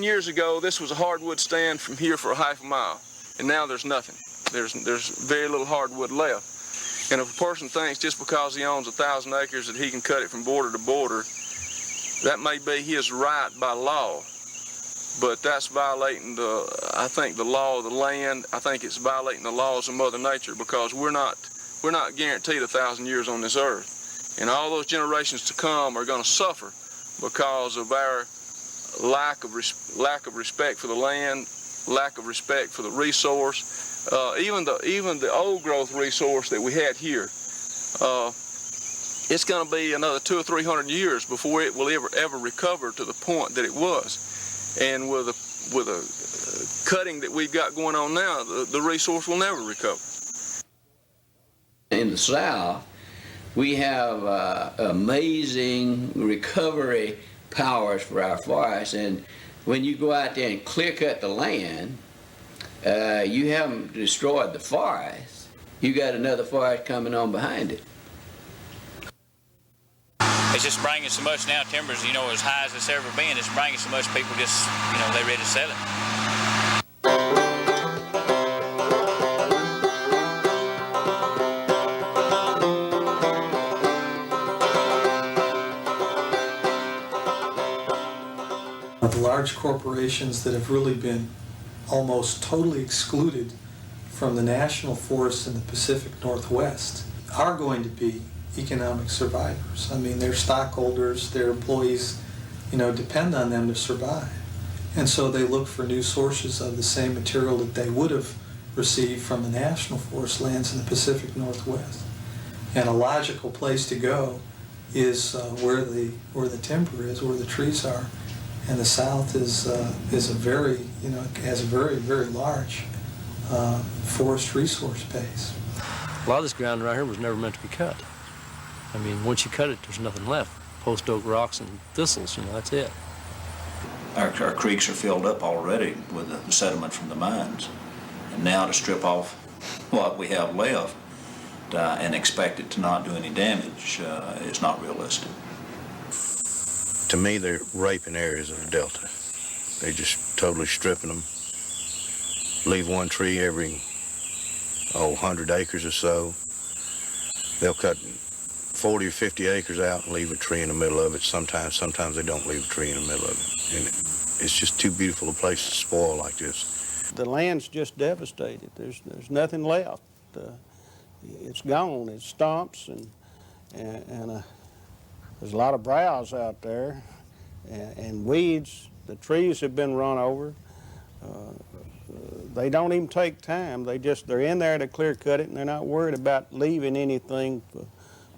years ago, this was a hardwood stand from here for a half a mile, and now there's nothing. There's very little hardwood left. And if a person thinks just because he owns 1,000 acres that he can cut it from border to border, that may be his right by law, but that's violating I think the law of the land. I think it's violating the laws of Mother Nature, because we're not guaranteed 1,000 years on this earth, and all those generations to come are going to suffer because of our lack of respect for the land, lack of respect for the resource, even the old growth resource that we had here. It's going to be another 200 or 300 years before it will ever recover to the point that it was. And with a cutting that we've got going on now, the resource will never recover. In the South, we have amazing recovery powers for our forests, and when you go out there and clear cut the land, you haven't destroyed the forest. You got another forest coming on behind it. It's just bringing so much now. Timber's, as high as it's ever been. It's bringing so much people just, they're ready to sell it. The large corporations that have really been almost totally excluded from the national forests in the Pacific Northwest are going to be economic survivors. I mean, their stockholders, their employees, depend on them to survive. And so they look for new sources of the same material that they would have received from the national forest lands in the Pacific Northwest. And a logical place to go is where the timber is, where the trees are. And the South is a very, has a very, very large forest resource base. A lot of this ground around here was never meant to be cut. I mean, once you cut it, there's nothing left. Post oak rocks and thistles, that's it. Our creeks are filled up already with the sediment from the mines. And now to strip off what we have left and expect it to not do any damage is not realistic. To me, they're raping areas of the Delta. They're just totally stripping them. Leave one tree every 100 acres or so. They'll cut 40 or 50 acres out and leave a tree in the middle of it. Sometimes they don't leave a tree in the middle of it. And it's just too beautiful a place to spoil like this. The land's just devastated. There's nothing left. It's gone. It's stumps and there's a lot of browse out there and weeds. The trees have been run over. They don't even take time. They're in there to clear cut it, and they're not worried about leaving anything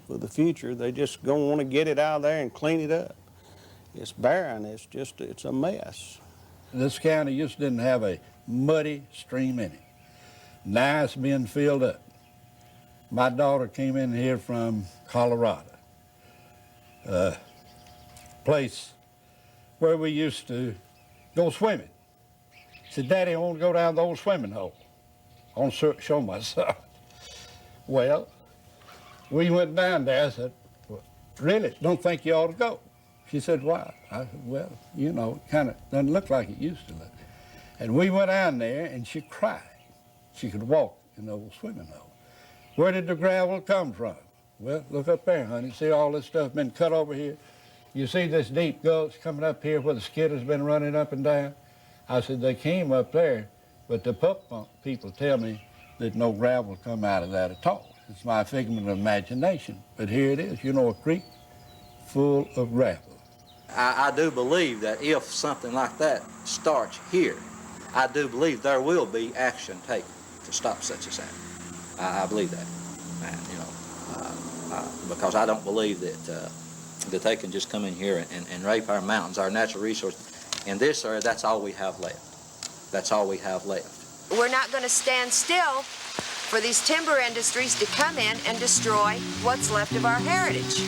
for the future. They just gonna want to get it out of there and clean it up. It's barren. It's a mess. This county just didn't have a muddy stream in it. Now it's being filled up. My daughter came in here from Colorado. Place where we used to go swimming. Said, Daddy, I want to go down the old swimming hole. I want to show myself. Well, we went down there. I said, well, really, don't think you ought to go. She said, why? I said, well, it kind of doesn't look like it used to look. And we went down there, and she cried. She could walk in the old swimming hole. Where did the gravel come from? Well, look up there, honey. See all this stuff been cut over here? You see this deep gulch coming up here where the skid has been running up and down? I said, they came up there, but the pup people tell me that no gravel come out of that at all. It's my figment of imagination. But here it is, a creek full of gravel. I do believe that if something like that starts here, I do believe there will be action taken to stop such a thing. I believe that, because I don't believe that they can just come in here and rape our mountains, our natural resources. In this area, that's all we have left. That's all we have left. We're not going to stand still for these timber industries to come in and destroy what's left of our heritage.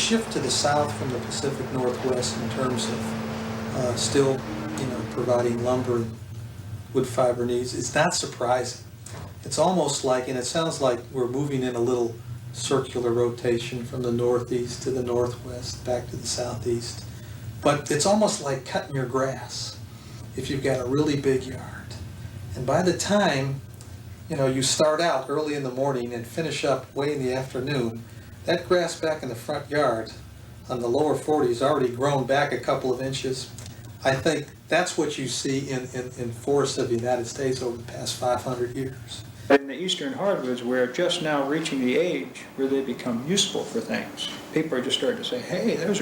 shift to the south from the Pacific Northwest in terms of still, providing lumber and wood fiber needs is not surprising. It's almost like, and it sounds like we're moving in a little circular rotation from the northeast to the northwest, back to the southeast. But it's almost like cutting your grass if you've got a really big yard. And by the time, you start out early in the morning and finish up way in the afternoon, that grass back in the front yard on the lower 40 has already grown back a couple of inches. I think that's what you see in forests of the United States over the past 500 years. In the eastern hardwoods, we're just now reaching the age where they become useful for things. People are just starting to say, hey, those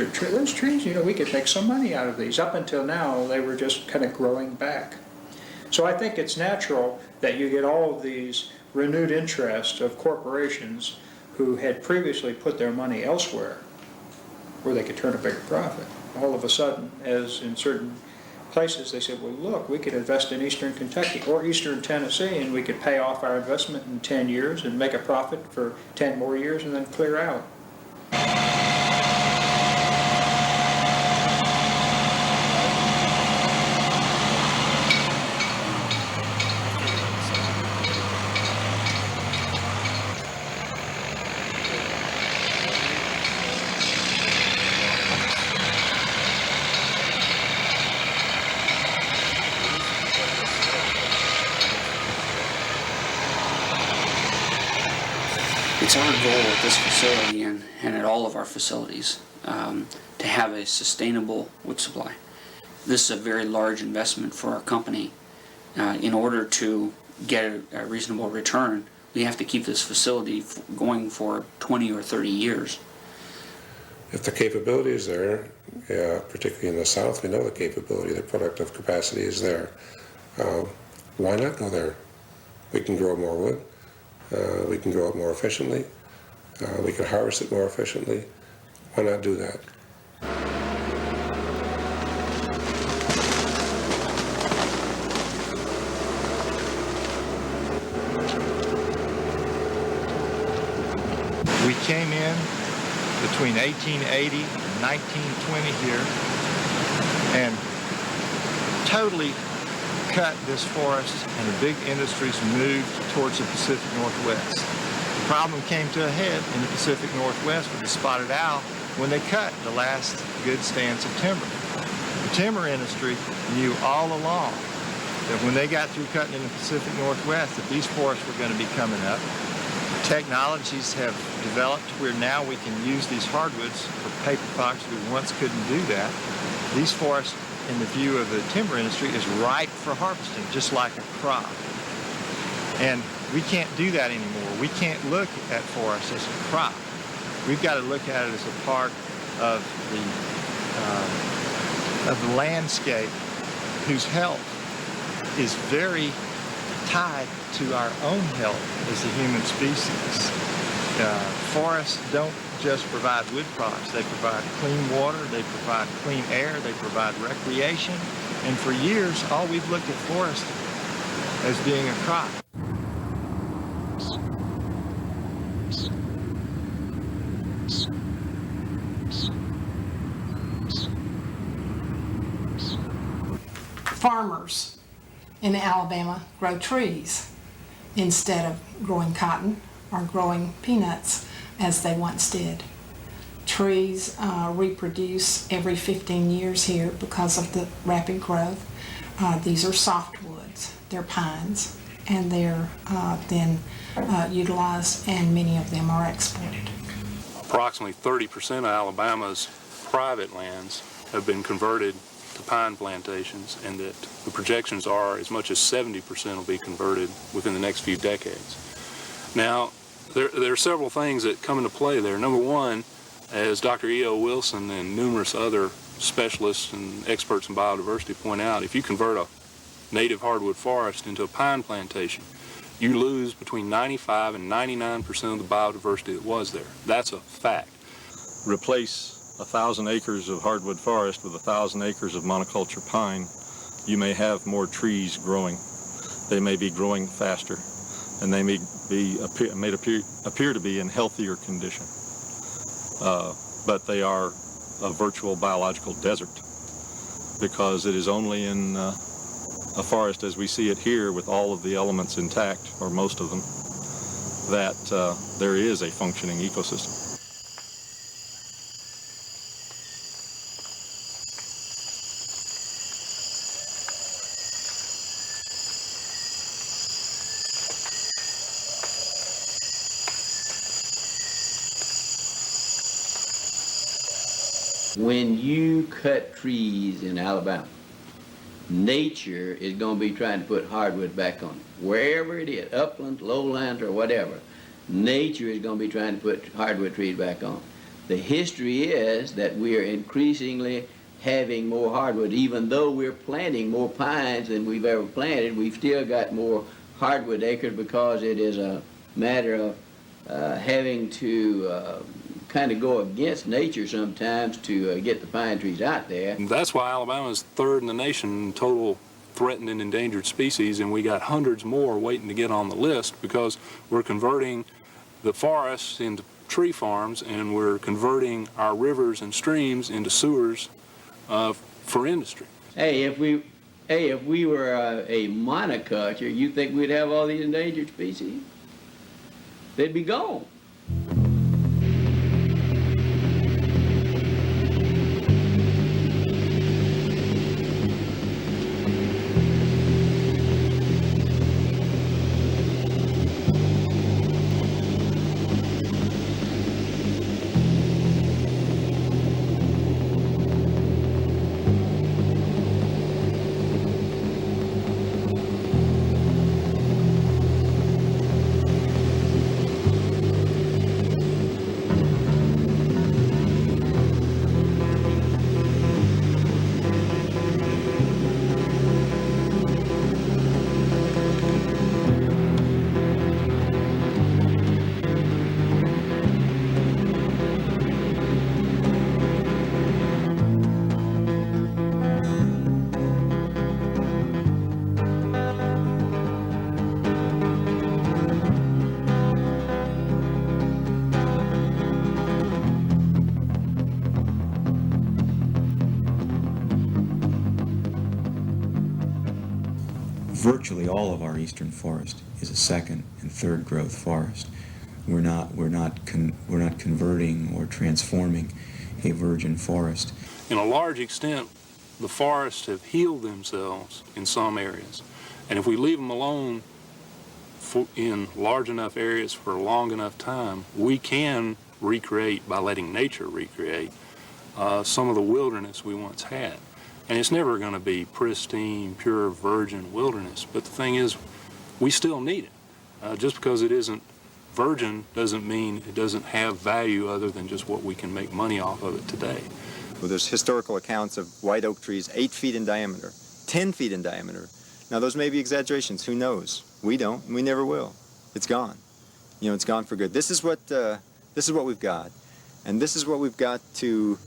trees, we could make some money out of these. Up until now, they were just kind of growing back. So I think it's natural that you get all of these renewed interest of corporations who had previously put their money elsewhere where they could turn a bigger profit. All of a sudden, as in certain places, they said, well, look, we could invest in eastern Kentucky or eastern Tennessee, and we could pay off our investment in 10 years and make a profit for 10 more years and then clear out. It's our goal at this facility and at all of our facilities to have a sustainable wood supply. This is a very large investment for our company. In order to get a reasonable return, we have to keep this facility going for 20 or 30 years. If the capability is there, particularly in the South, we know the capability, the productive capacity is there. Why not go there? We can grow more wood. We can grow it more efficiently. We can harvest it more efficiently. Why not do that? We came in between 1880 and 1920 here and totally cut this forest, and the big industries moved towards the Pacific Northwest. The problem came to a head in the Pacific Northwest with the spotted owl when they cut the last good stands of timber. The timber industry knew all along that when they got through cutting in the Pacific Northwest that these forests were going to be coming up. Technologies have developed where now we can use these hardwoods for paper products. We once couldn't do that. These forests, in the view of the timber industry, is ripe for harvesting, just like a crop. And we can't do that anymore. We can't look at forests as a crop. We've got to look at it as a part of the landscape whose health is very tied to our own health as a human species. Forests don't just provide wood products. They provide clean water, they provide clean air, they provide recreation. And for years, all we've looked at forest as being a crop. Farmers in Alabama grow trees instead of growing cotton or growing peanuts as they once did. Trees reproduce every 15 years here because of the rapid growth. These are softwoods, they're pines, and they're then utilized, and many of them are exported. Approximately 30% of Alabama's private lands have been converted to pine plantations, and that the projections are as much as 70% will be converted within the next few decades. Now, there are several things that come into play there. Number one, as Dr. E.O. Wilson and numerous other specialists and experts in biodiversity point out, if you convert a native hardwood forest into a pine plantation, you lose between 95 and 99% of the biodiversity that was there. That's a fact. Replace 1,000 acres of hardwood forest with 1,000 acres of monoculture pine, you may have more trees growing. They may be growing faster, and they may appear to be in healthier condition. but they are a virtual biological desert, because it is only in a forest as we see it here, with all of the elements intact, or most of them, that there is a functioning ecosystem. When you cut trees in Alabama, nature is going to be trying to put hardwood back on it. Wherever it is, upland, lowland, or whatever, nature is going to be trying to put hardwood trees back on. The history is that we are increasingly having more hardwood. Even though we're planting more pines than we've ever planted, we've still got more hardwood acres, because it is a matter of having to kind of go against nature sometimes to get the pine trees out there. And that's why Alabama is third in the nation in total threatened and endangered species, and we got hundreds more waiting to get on the list, because we're converting the forests into tree farms, and we're converting our rivers and streams into sewers for industry. Hey, if we were a monoculture, you think we'd have all these endangered species? They'd be gone. Virtually all of our eastern forest is a second and third growth forest. We're not converting or transforming a virgin forest. In a large extent, the forests have healed themselves in some areas, and if we leave them alone in large enough areas for a long enough time, we can recreate, by letting nature recreate, some of the wilderness we once had. And it's never going to be pristine, pure, virgin wilderness. But the thing is, we still need it. Just because it isn't virgin doesn't mean it doesn't have value other than just what we can make money off of it today. Well, there's historical accounts of white oak trees 8 feet in diameter, 10 feet in diameter. Now, those may be exaggerations. Who knows? We don't, and we never will. It's gone. You know, it's gone for good. This is what we've got. And this is what we've got to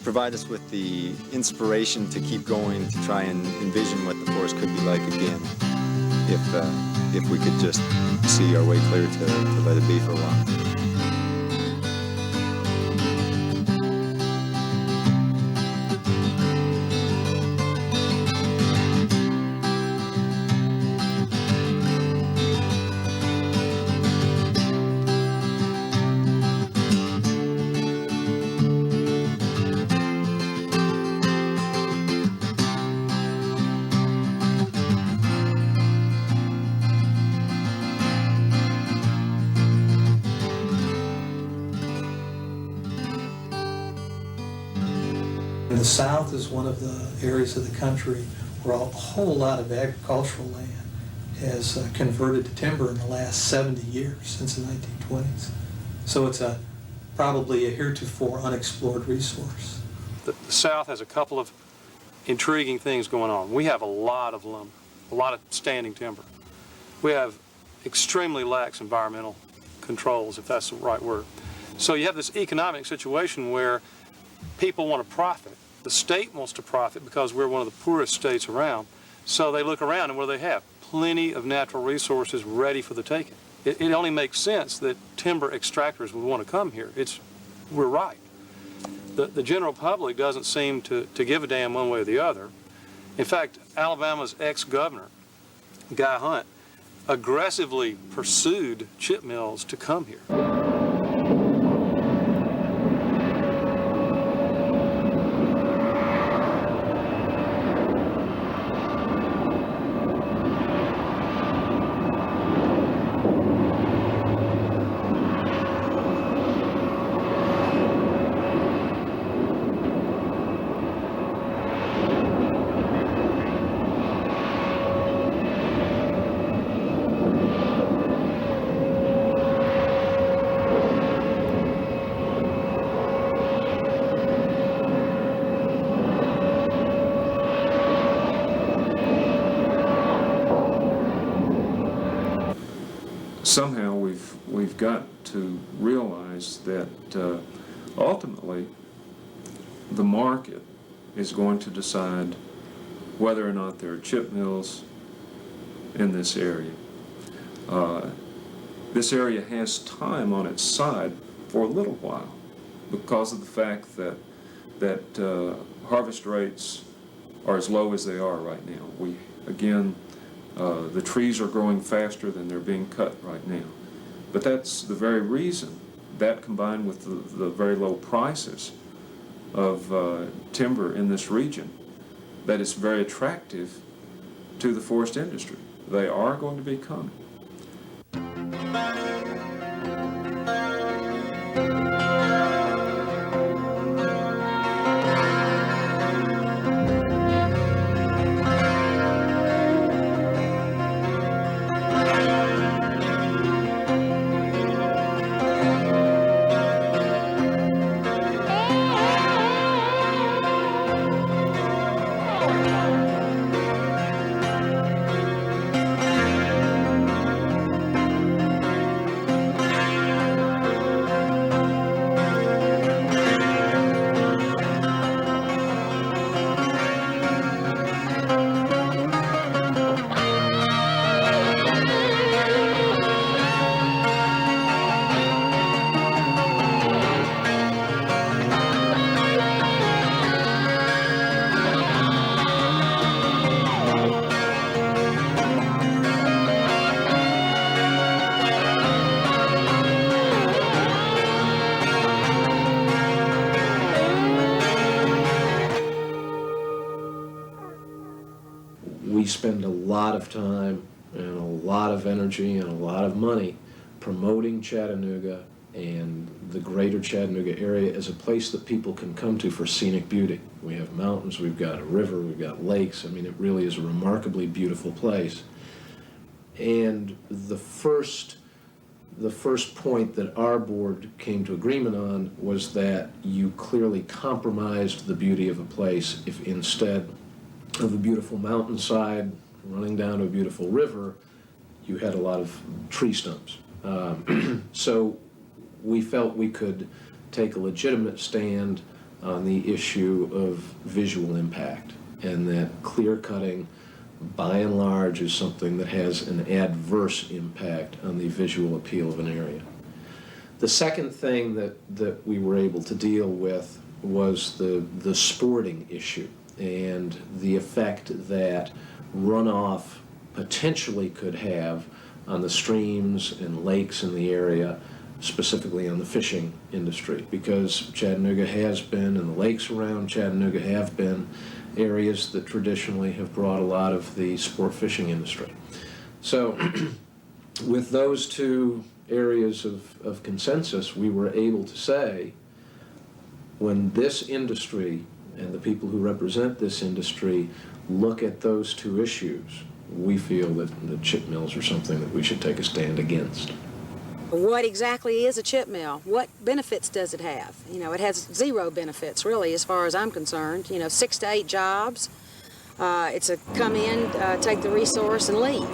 provide us with the inspiration to keep going, to try and envision what the forest could be like again, if we could just see our way clear to let it be for a while. The South is one of the areas of the country where a whole lot of agricultural land has converted to timber in the last 70 years, since the 1920s. So it's probably a heretofore unexplored resource. The South has a couple of intriguing things going on. We have a lot of lumber, a lot of standing timber. We have extremely lax environmental controls, if that's the right word. So you have this economic situation where people want to profit. The state wants to profit because we're one of the poorest states around. So they look around and what do they have? Plenty of natural resources ready for the taking. It only makes sense that timber extractors would want to come here. We're right. the general public doesn't seem to give a damn one way or the other. In fact, Alabama's ex-governor, Guy Hunt, aggressively pursued chip mills to come here. Somehow we've got to realize that ultimately the market is going to decide whether or not there are chip mills in this area. This area has time on its side for a little while because of the fact that harvest rates are as low as they are right now. The trees are growing faster than they're being cut right now. But that's the very reason, that combined with the very low prices of timber in this region, that it's very attractive to the forest industry. They are going to be coming. We spend a lot of time and a lot of energy and a lot of money promoting Chattanooga and the greater Chattanooga area as a place that people can come to for scenic beauty. We have mountains, we've got a river, we've got lakes. I mean, it really is a remarkably beautiful place. And the first point that our board came to agreement on was that you clearly compromised the beauty of a place if instead of a beautiful mountainside running down to a beautiful river, you had a lot of tree stumps. So we felt we could take a legitimate stand on the issue of visual impact, and that clear cutting by and large is something that has an adverse impact on the visual appeal of an area. The second thing that we were able to deal with was the sporting issue and the effect that runoff potentially could have on the streams and lakes in the area, specifically on the fishing industry, because Chattanooga has been, and the lakes around Chattanooga have been, areas that traditionally have brought a lot of the sport fishing industry. So with those two areas of consensus, we were able to say, when this industry and the people who represent this industry look at those two issues, we feel that the chip mills are something that we should take a stand against. What exactly is a chip mill? What benefits does it have? You know, it has zero benefits, really, as far as I'm concerned. You know, 6 to 8 jobs. It's a come in, take the resource, and leave.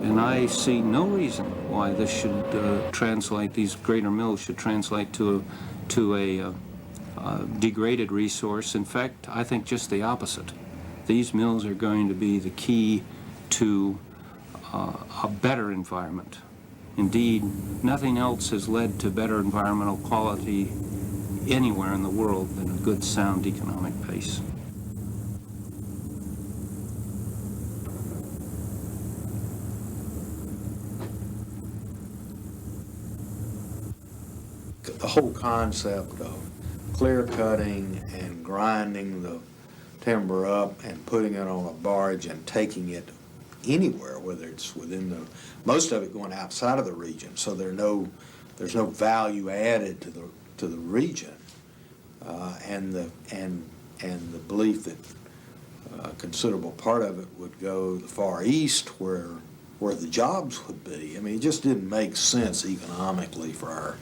And I see no reason why this should translate, these greater mills should translate to a degraded resource. In fact, I think just the opposite. These mills are going to be the key to a better environment. Indeed, nothing else has led to better environmental quality anywhere in the world than a good, sound economic pace. The whole concept of clear cutting and grinding the timber up and putting it on a barge and taking it anywhere, whether it's within the, most of it going outside of the region, so there's no value added to the region, and the belief that a considerable part of it would go the Far East where the jobs would be. I mean, it just didn't make sense economically for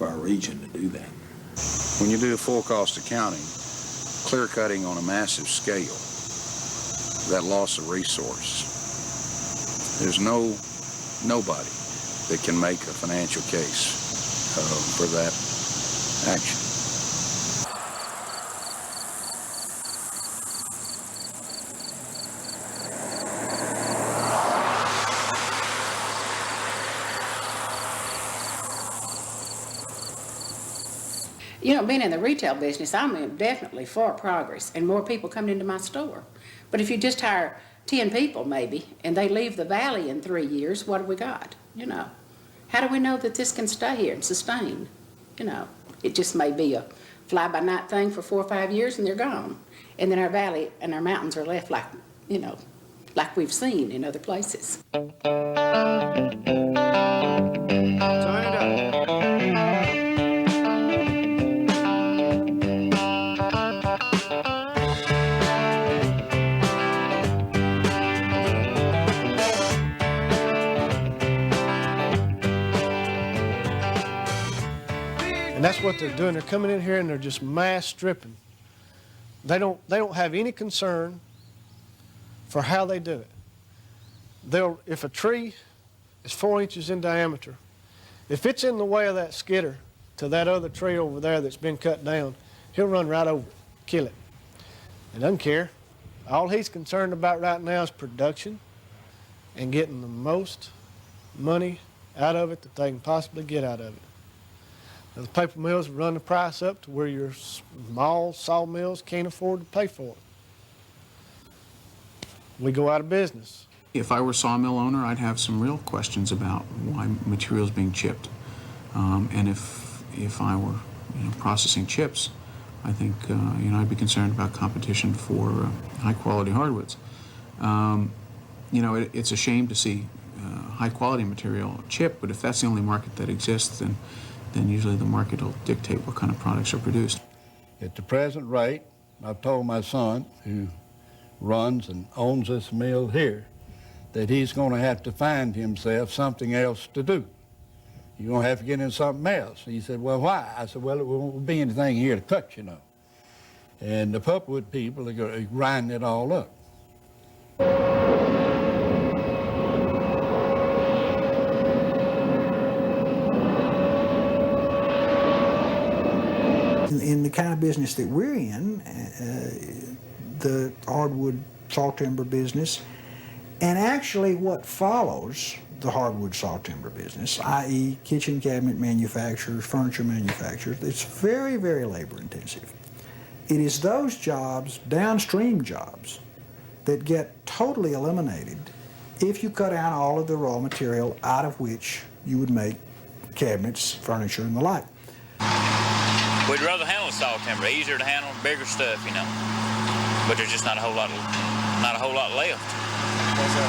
our region to do that. When you do full cost accounting, clear cutting on a massive scale, that loss of resource, there's nobody that can make a financial case for that action. You know, being in the retail business, I'm definitely for progress and more people coming into my store. But if you just hire 10 people maybe, and they leave the valley in 3 years, what have we got? You know, how do we know that this can stay here and sustain? You know, it just may be a fly-by-night thing for 4 or 5 years and they're gone. And then our valley and our mountains are left like, you know, like we've seen in other places. Turn it up. And that's what they're doing. They're coming in here and they're just mass stripping. They don't have any concern for how they do it. If a tree is 4 inches in diameter, if it's in the way of that skidder to that other tree over there that's been cut down, he'll run right over it, kill it. He doesn't care. All he's concerned about right now is production and getting the most money out of it that they can possibly get out of it. Now, the paper mills run the price up to where your small sawmills can't afford to pay for it. We go out of business. If I were a sawmill owner, I'd have some real questions about why material's being chipped. And if I were processing chips, I think I'd be concerned about competition for high-quality hardwoods. It's a shame to see high-quality material chipped, but if that's the only market that exists, then usually the market will dictate what kind of products are produced. At the present rate, I've told my son, who runs and owns this mill here, that he's going to have to find himself something else to do. You're going to have to get into something else. He said, well, why? I said, well, it won't be anything here to cut, you know. And the pulpwood people are going to grind it all up. In the kind of business that we're in, the hardwood saw timber business, and actually what follows the hardwood saw timber business, i.e. kitchen cabinet manufacturers, furniture manufacturers, it's very, very labor intensive. It is those jobs, downstream jobs, that get totally eliminated if you cut out all of the raw material out of which you would make cabinets, furniture, and the like. We'd rather handle saw timber, easier to handle, bigger stuff, you know. But there's just not a whole lot left. What's that?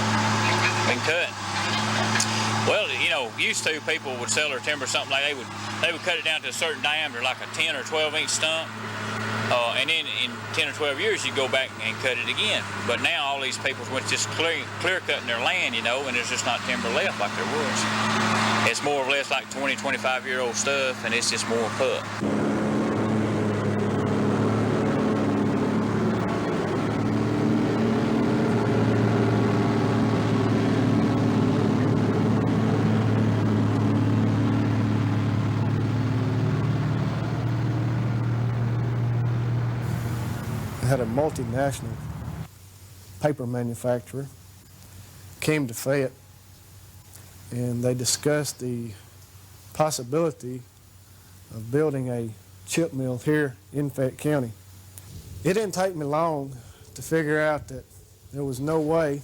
We can cut. Well, used to people would sell their timber something like they would cut it down to a certain diameter, like a 10 or 12 inch stump. And then in 10 or 12 years, you go back and cut it again. But now all these people went just clear cutting their land, and there's just not timber left like there was. It's more or less like 20, 25-year-old stuff, and it's just more cut. Had a multinational paper manufacturer came to Fayette, and they discussed the possibility of building a chip mill here in Fayette County. It didn't take me long to figure out that there was no way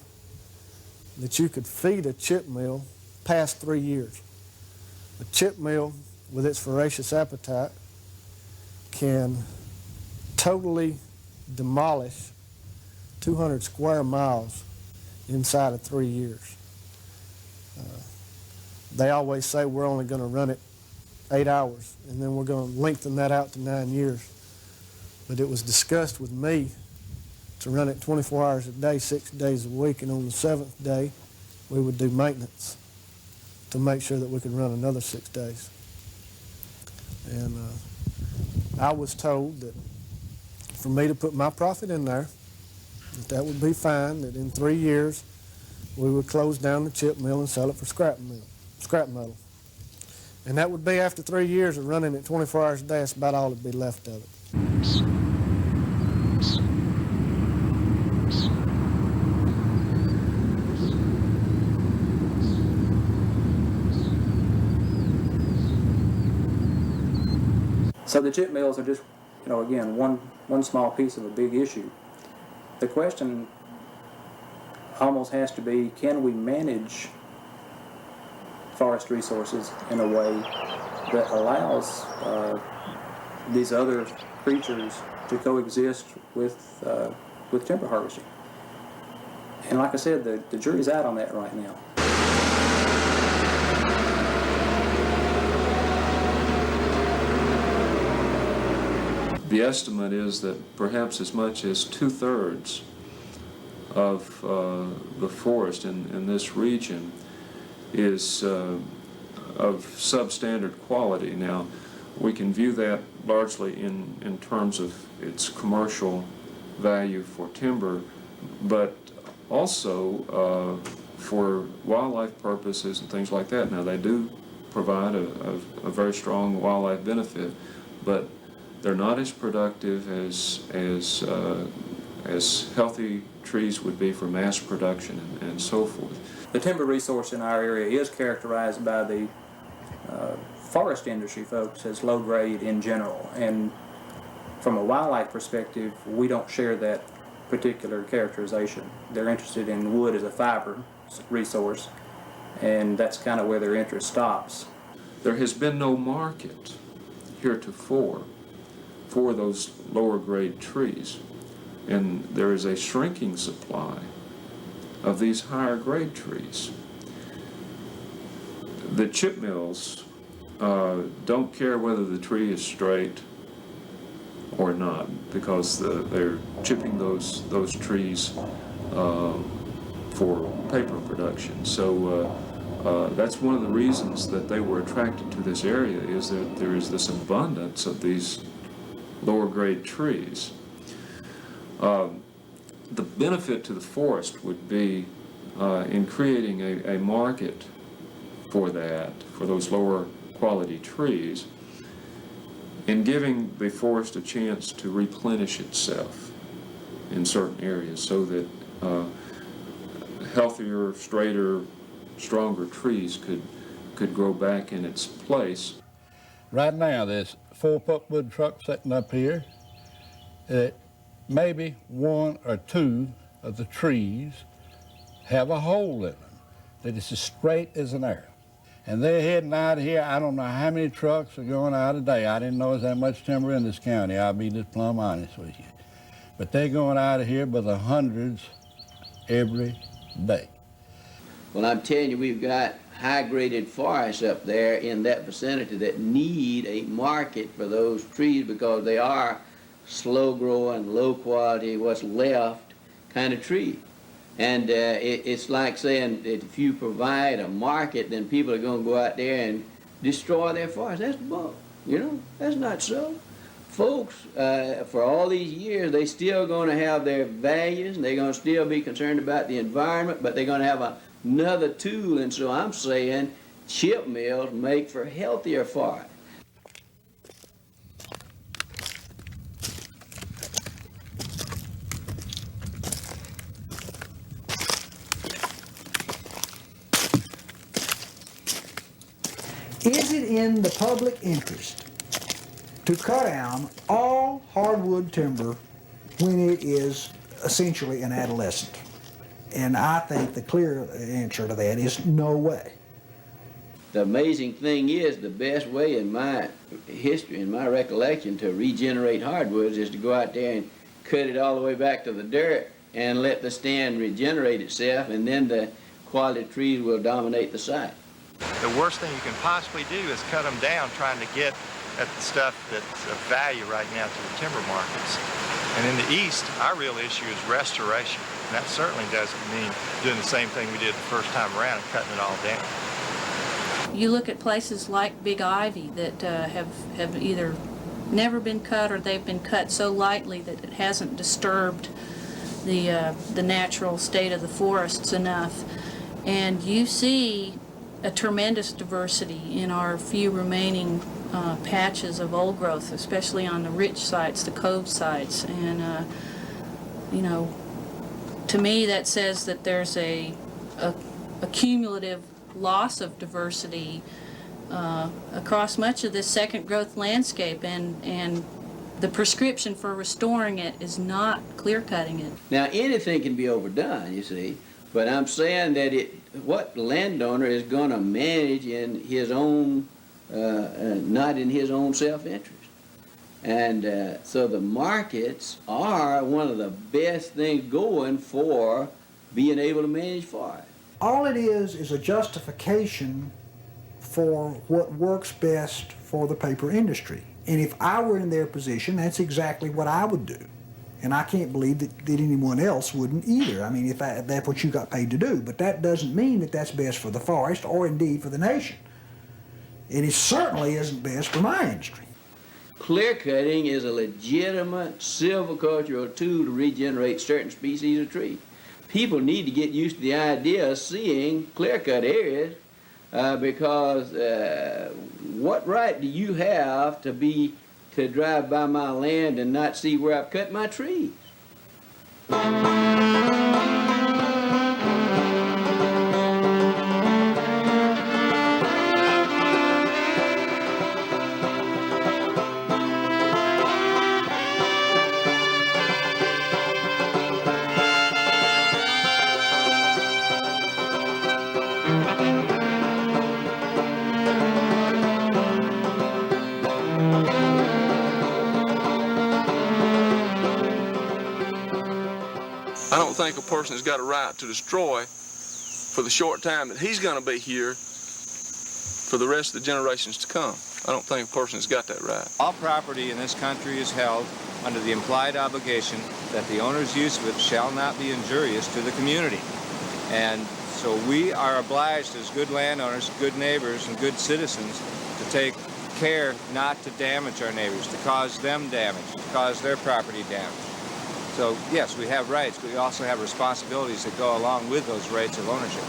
that you could feed a chip mill past 3 years. A chip mill, with its voracious appetite, can totally demolish 200 square miles inside of 3 years. They always say we're only going to run it 8 hours, and then we're going to lengthen that out to 9 years. But it was discussed with me to run it 24 hours a day, 6 days a week, and on the 7th day, we would do maintenance to make sure that we could run another 6 days. And I was told that for me to put my profit in there, that would be fine, that in 3 years, we would close down the chip mill and sell it for scrap metal. And that would be after 3 years of running it 24 hours a day. That's about all that'd be left of it. So the chip mills are just, again, one small piece of a big issue. The question almost has to be, can we manage forest resources in a way that allows these other creatures to coexist with timber harvesting? And like I said, the jury's out on that right now. The estimate is that perhaps as much as 2/3 of the forest in this region is of substandard quality. Now, we can view that largely in terms of its commercial value for timber, but also for wildlife purposes and things like that. Now, they do provide a very strong wildlife benefit, but they're not as productive as healthy trees would be for mass production and so forth. The timber resource in our area is characterized by the forest industry folks as low grade in general, and from a wildlife perspective, we don't share that particular characterization. They're interested in wood as a fiber resource, and that's kind of where their interest stops. There has been no market heretofore for those lower grade trees, and there is a shrinking supply of these higher grade trees. The chip mills don't care whether the tree is straight or not, because they're chipping those trees for paper production. So that's one of the reasons that they were attracted to this area, is that there is this abundance of these lower grade trees. The benefit to the forest would be in creating a market for those lower quality trees, and giving the forest a chance to replenish itself in certain areas, so that healthier, straighter, stronger trees could grow back in its place. Right now, there's 4 pulpwood trucks sitting up here. Maybe 1 or 2 of the trees have a hole in them that is as straight as an arrow. And they're heading out of here. I don't know how many trucks are going out a day. I didn't know there was that much timber in this county. I'll be just plumb honest with you. But they're going out of here by the hundreds every day. Well, I'm telling you, we've got high-graded forests up there in that vicinity that need a market for those trees, because they are slow-growing, low-quality, what's left kind of tree. And it's like saying that if you provide a market, then people are going to go out there and destroy their forests. That's bull. That's not so. Folks, for all these years, they still going to have their values, and they're going to still be concerned about the environment, but they're going to have another tool. And so I'm saying chip mills make for healthier forests. in the public interest to cut down all hardwood timber when it is essentially an adolescent? And I think the clear answer to that is no way. The amazing thing is, the best way in my history, in my recollection, to regenerate hardwoods is to go out there and cut it all the way back to the dirt and let the stand regenerate itself, and then the quality trees will dominate the site. The worst thing you can possibly do is cut them down trying to get at the stuff that's of value right now to the timber markets. And in the East, our real issue is restoration. And that certainly doesn't mean doing the same thing we did the first time around and cutting it all down. You look at places like Big Ivy that have either never been cut or they've been cut so lightly that it hasn't disturbed the natural state of the forests enough. And you see a tremendous diversity in our few remaining patches of old growth, especially on the rich sites, the cove sites. And, you know, to me that says that there's a cumulative loss of diversity across much of this second growth landscape, and the prescription for restoring it is not clear-cutting it. Now, anything can be overdone, you see, but I'm saying that what the landowner is going to manage in his own, not in his own self-interest. And so the markets are one of the best things going for being able to manage forest. All it is a justification for what works best for the paper industry. And if I were in their position, that's exactly what I would do. And I can't believe that anyone else wouldn't either. I mean, if that's what you got paid to do. But that doesn't mean that that's best for the forest or indeed for the nation. And it certainly isn't best for my industry. Clear cutting is a legitimate silvicultural tool to regenerate certain species of trees. People need to get used to the idea of seeing clear-cut areas because what right do you have to drive by my land and not see where I've cut my trees? I don't think a person has got a right to destroy for the short time that he's going to be here for the rest of the generations to come. I don't think a person has got that right. All property in this country is held under the implied obligation that the owner's use of it shall not be injurious to the community. And so we are obliged as good landowners, good neighbors, and good citizens to take care not to damage our neighbors, to cause them damage, to cause their property damage. So yes, we have rights, but we also have responsibilities that go along with those rights of ownership.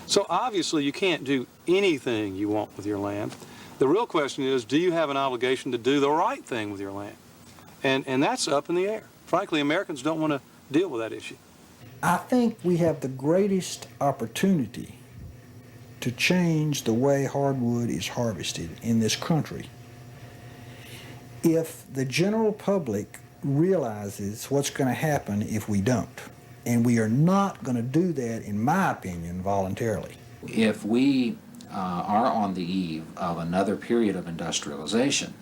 So obviously you can't do anything you want with your land. The real question is, do you have an obligation to do the right thing with your land? And that's up in the air. Frankly, Americans don't want to deal with that issue. I think we have the greatest opportunity to change the way hardwood is harvested in this country if the general public realizes what's going to happen if we don't. And we are not going to do that, in my opinion, voluntarily. If we are on the eve of another period of industrialization,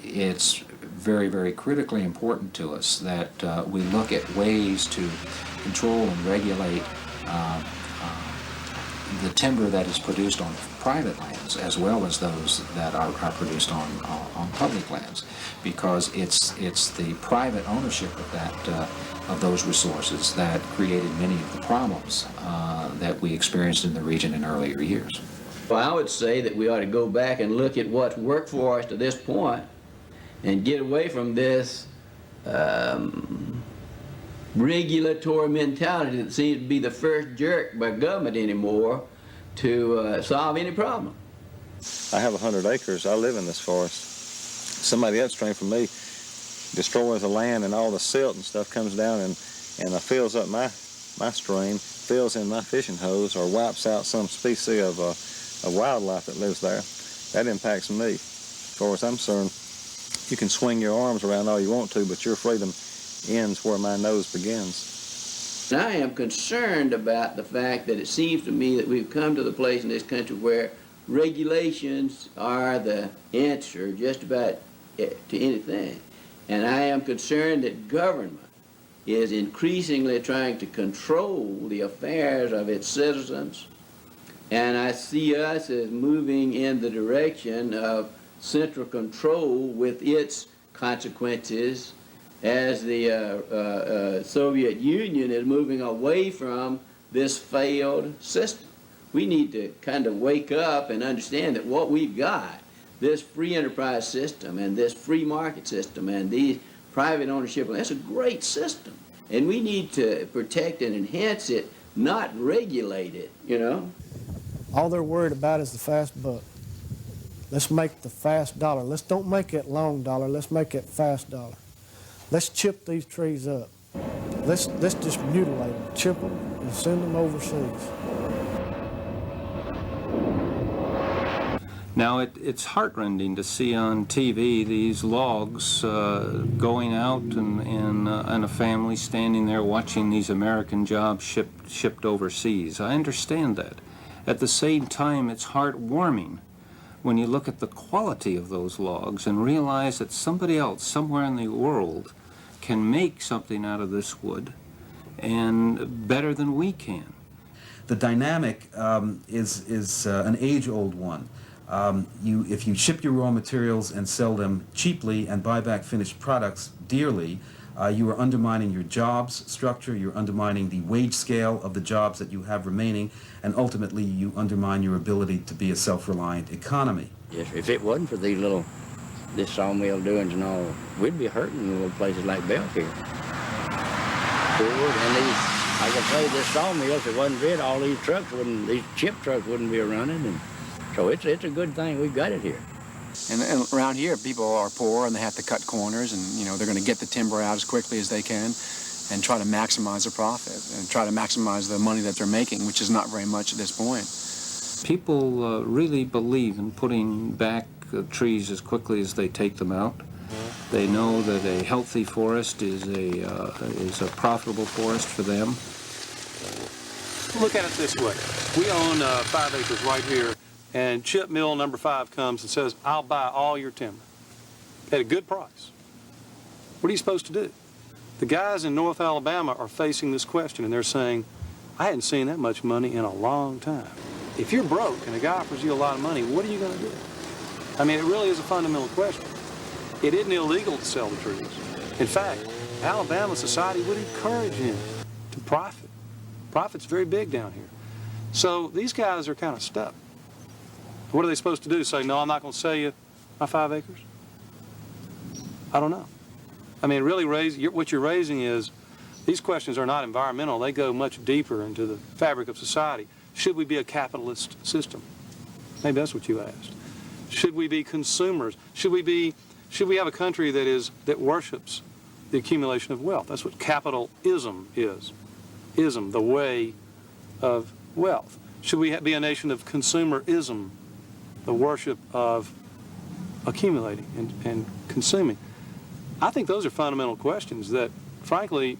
it's very, very critically important to us that we look at ways to control and regulate the timber that is produced on private lands as well as those that are produced on public lands, because it's the private ownership of that of those resources that created many of the problems that we experienced in the region in earlier years. Well, I would say that we ought to go back and look at what's worked for us to this point and get away from this regulatory mentality that seems to be the first jerk by government anymore to solve any problem. I have 100 acres. I live in this forest. Somebody upstream from me destroys the land, and all the silt and stuff comes down and fills up my stream, fills in my fishing hose, or wipes out some species of wildlife that lives there. That impacts me. As far as I'm concerned, you can swing your arms around all you want to, but your freedom ends where my nose begins. And I am concerned about the fact that it seems to me that we've come to the place in this country where regulations are the answer just about to anything. And I am concerned that government is increasingly trying to control the affairs of its citizens. And I see us as moving in the direction of central control with its consequences as the Soviet Union is moving away from this failed system. We need to kind of wake up and understand that what we've got, this free enterprise system and this free market system and these private ownership, that's a great system. And we need to protect and enhance it, not regulate it, you know? All they're worried about is the fast buck. Let's make the fast dollar. Let's don't make it long dollar. Let's make it fast dollar. Let's chip these trees up. Let's just mutilate them, chip them, and send them overseas. Now, it's heartrending to see on TV these logs going out and a family standing there watching these American jobs shipped overseas. I understand that. At the same time, it's heartwarming when you look at the quality of those logs and realize that somebody else somewhere in the world can make something out of this wood and better than we can. The dynamic is an age-old one. If you ship your raw materials and sell them cheaply and buy back finished products dearly, you are undermining your jobs structure, you're undermining the wage scale of the jobs that you have remaining, and ultimately you undermine your ability to be a self-reliant economy. Yes, if it wasn't for this sawmill doings and all, we'd be hurting in little places like Belfield. Sure would. And like I say, this sawmill, if it wasn't for it, all these chip trucks wouldn't be running. And so it's a good thing we've got it here. And around here, people are poor and they have to cut corners, and they're going to get the timber out as quickly as they can and try to maximize the profit and try to maximize the money that they're making, which is not very much at this point. People really believe in putting back trees as quickly as they take them out. They know that a healthy forest is a profitable forest for them. Look at it this way. We own 5 acres right here, and chip mill number 5 comes and says, I'll buy all your timber at a good price. What are you supposed to do? The guys in North Alabama are facing this question, and they're saying, I hadn't seen that much money in a long time. If you're broke and a guy offers you a lot of money, what are you going to do? I mean, it really is a fundamental question. It isn't illegal to sell the trees. In fact, Alabama society would encourage him to profit. Profit's very big down here. So these guys are kind of stuck. What are they supposed to do? Say, no, I'm not going to sell you my 5 acres? I don't know. I mean, really, what you're raising is, these questions are not environmental. They go much deeper into the fabric of society. Should we be a capitalist system? Maybe that's what you asked. Should we be consumers? Should we have a country that worships the accumulation of wealth? That's what capitalism is. Ism, the way of wealth. Should we be a nation of consumerism, the worship of accumulating and consuming? I think those are fundamental questions that, frankly,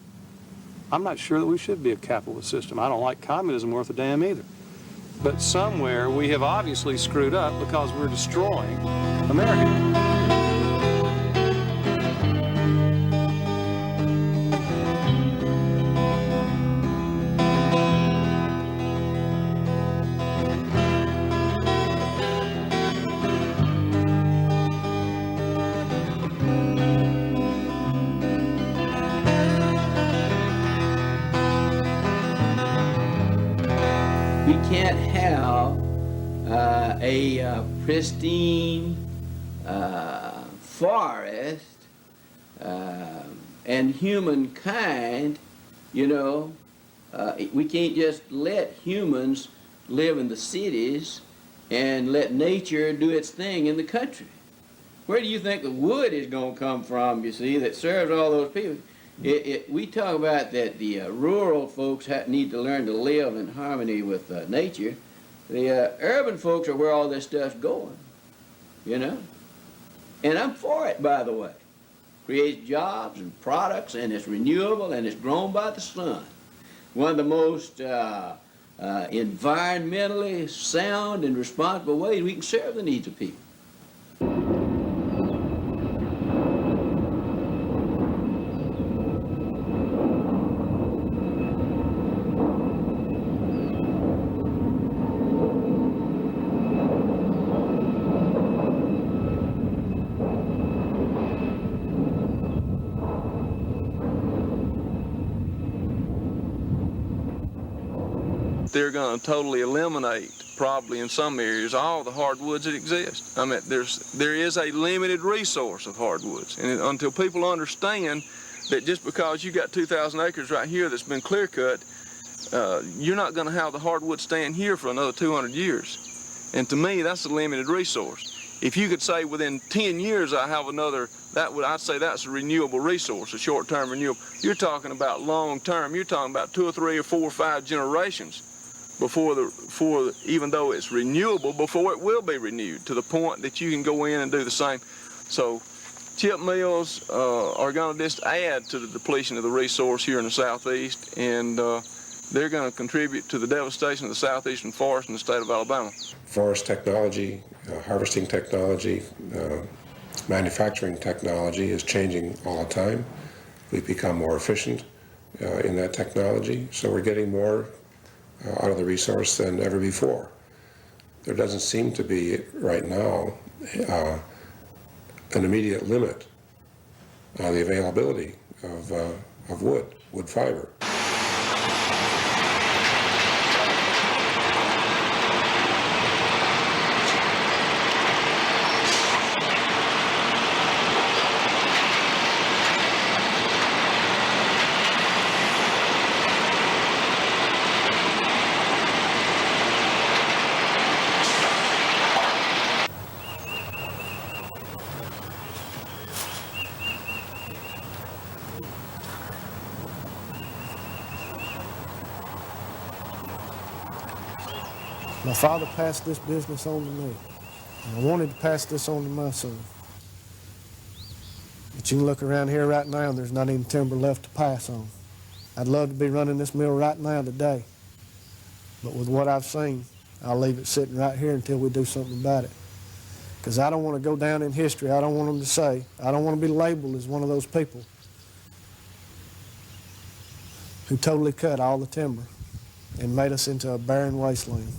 I'm not sure that we should be a capitalist system. I don't like communism worth a damn either. But somewhere we have obviously screwed up because we're destroying America. We can't have a pristine forest and humankind, we can't just let humans live in the cities and let nature do its thing in the country. Where do you think the wood is going to come from, you see, that serves all those people? We talk about that the rural folks need to learn to live in harmony with nature. The urban folks are where all this stuff's going. you know. And I'm for it, by the way. Creates jobs and products, and it's renewable, and it's grown by the sun. One of the most environmentally sound and responsible ways we can serve the needs of people. They're going to totally eliminate, probably in some areas, all the hardwoods that exist. I mean, there is a limited resource of hardwoods, and until people understand that just because you got 2,000 acres right here that's been clear cut, you're not going to have the hardwood stand here for another 200 years. And to me, that's a limited resource. If you could say within 10 years I have another, I'd say that's a renewable resource, a short-term renewable. You're talking about long-term. You're talking about 2 or 3 or 4 or 5 generations before even though it's renewable, before it will be renewed to the point that you can go in and do the same. So chip mills are going to just add to the depletion of the resource here in the southeast, and they're going to contribute to the devastation of the southeastern forest in the state of Alabama. Forest technology, harvesting technology, manufacturing technology is changing all the time. We've become more efficient in that technology, so we're getting more out of the resource than ever before. There doesn't seem to be right now an immediate limit on the availability of wood fiber. My father passed this business on to me, and I wanted to pass this on to my son. But you can look around here right now, and there's not even timber left to pass on. I'd love to be running this mill right now today, but with what I've seen, I'll leave it sitting right here until we do something about it. Because I don't want to go down in history. I don't want them to say, I don't want to be labeled as one of those people who totally cut all the timber and made us into a barren wasteland.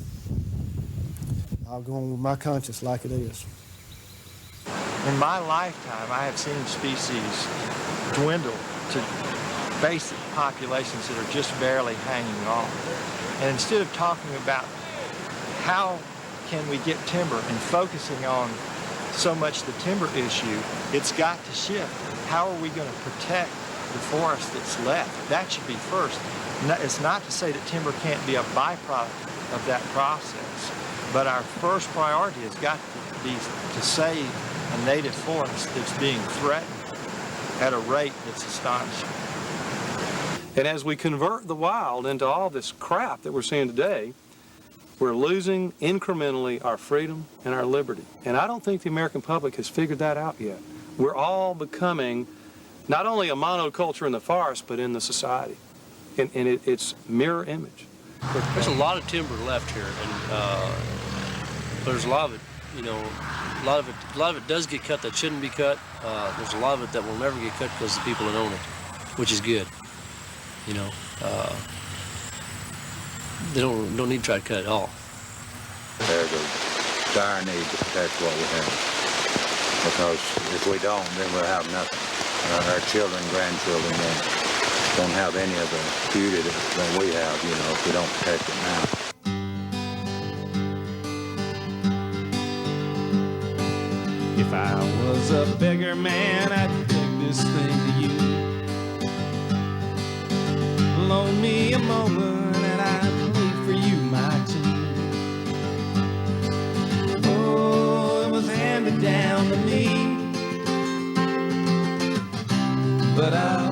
I'll go on with my conscience like it is. In my lifetime, I have seen species dwindle to basic populations that are just barely hanging on. And instead of talking about how can we get timber and focusing on so much the timber issue, it's got to shift. How are we going to protect the forest that's left? That should be first. It's not to say that timber can't be a byproduct of that process, but our first priority has got to be to save a native forest that's being threatened at a rate that's astonishing. And as we convert the wild into all this crap that we're seeing today, we're losing incrementally our freedom and our liberty. And I don't think the American public has figured that out yet. We're all becoming not only a monoculture in the forest, but in the society. And it's mirror image. There's a lot of timber left here, and there's a lot of it, you know, a lot of it does get cut that shouldn't be cut. There's a lot of it that will never get cut because the people that own it, which is good. You know, they don't need to try to cut it all. There's a dire need to protect what we have, because if we don't, then we'll have nothing. Our children, grandchildren don't have any of the beauty that we have, you know, if we don't protect it now. If I was a bigger man, I'd take this thing to you. Loan me a moment and I'd play for you my tune. Oh, it was handed down to me, but I